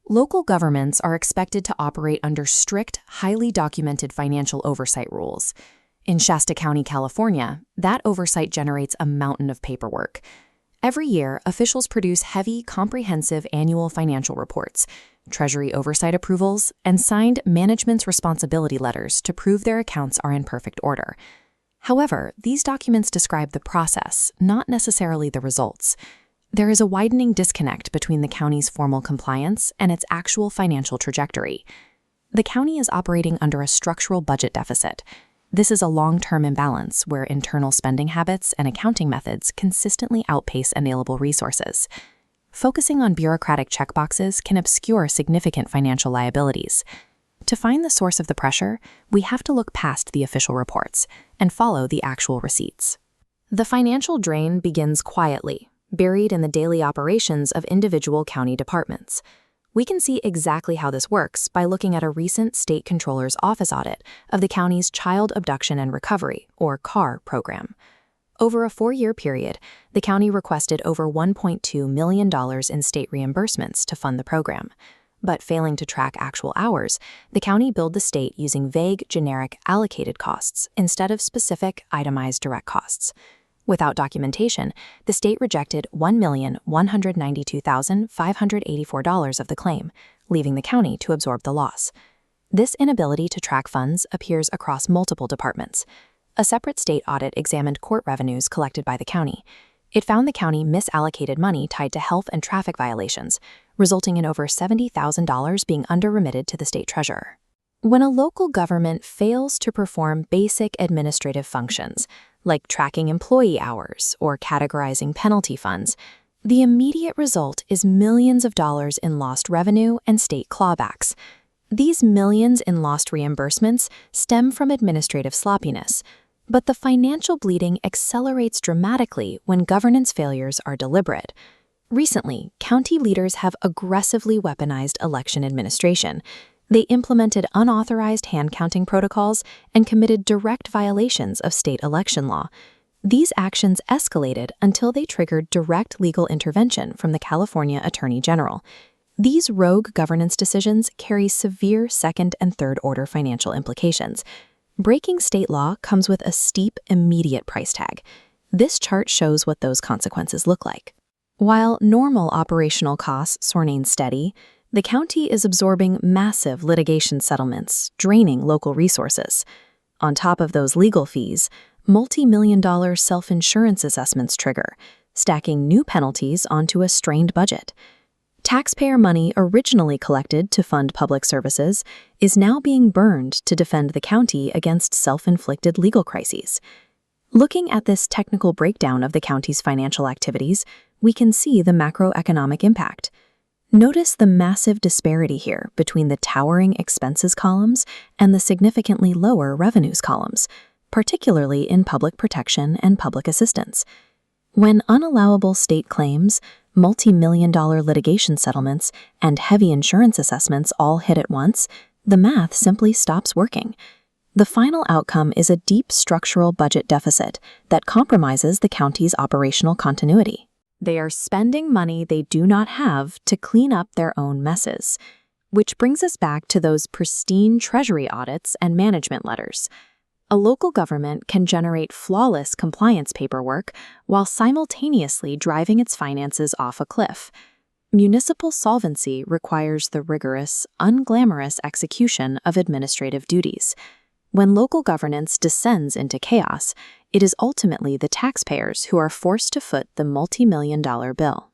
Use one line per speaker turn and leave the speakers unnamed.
Local governments are expected to operate under strict, highly documented financial oversight rules. In Shasta County, California, that oversight generates a mountain of paperwork. Every year, officials produce heavy, comprehensive annual financial reports, Treasury oversight approvals, and signed management's responsibility letters to prove their accounts are in perfect order. However, these documents describe the process, not necessarily the results. There is a widening disconnect between the county's formal compliance and its actual financial trajectory. The county is operating under a structural budget deficit. This is a long-term imbalance where internal spending habits and accounting methods consistently outpace available resources. Focusing on bureaucratic checkboxes can obscure significant financial liabilities. To find the source of the pressure, we have to look past the official reports and follow the actual receipts. The financial drain begins quietly, buried in the daily operations of individual county departments. We can see exactly how this works by looking at a recent state controller's office audit of the county's Child Abduction and Recovery, or CAR, program. Over a 4-year period, the county requested over $1.2 million in state reimbursements to fund the program. But failing to track actual hours, the county billed the state using vague, generic, allocated costs instead of specific, itemized direct costs. Without documentation, the state rejected $1,192,584 of the claim, leaving the county to absorb the loss. This inability to track funds appears across multiple departments. A separate state audit examined court revenues collected by the county. It found the county misallocated money tied to health and traffic violations, resulting in over $70,000 being under-remitted to the state treasurer. When a local government fails to perform basic administrative functions, like tracking employee hours or categorizing penalty funds, the immediate result is millions of dollars in lost revenue and state clawbacks. These millions in lost reimbursements stem from administrative sloppiness, but the financial bleeding accelerates dramatically when governance failures are deliberate. Recently, county leaders have aggressively weaponized election administration. They implemented unauthorized hand-counting protocols and committed direct violations of state election law. These actions escalated until they triggered direct legal intervention from the California Attorney General. These rogue governance decisions carry severe second- and third-order financial implications. Breaking state law comes with a steep, immediate price tag. This chart shows what those consequences look like. While normal operational costs remain steady, the county is absorbing massive litigation settlements, draining local resources. On top of those legal fees, multi-million-dollar self-insurance assessments trigger, stacking new penalties onto a strained budget. Taxpayer money originally collected to fund public services is now being burned to defend the county against self-inflicted legal crises. Looking at this technical breakdown of the county's financial activities, we can see the macroeconomic impact. Notice the massive disparity here between the towering expenses columns and the significantly lower revenues columns, particularly in public protection and public assistance. When unallowable state claims, multi-million-dollar litigation settlements, and heavy insurance assessments all hit at once, the math simply stops working. The final outcome is a deep structural budget deficit that compromises the county's operational continuity. They are spending money they do not have to clean up their own messes. Which brings us back to those pristine treasury audits and management letters. A local government can generate flawless compliance paperwork while simultaneously driving its finances off a cliff. Municipal solvency requires the rigorous, unglamorous execution of administrative duties. When local governance descends into chaos, it is ultimately the taxpayers who are forced to foot the multi-million-dollar bill.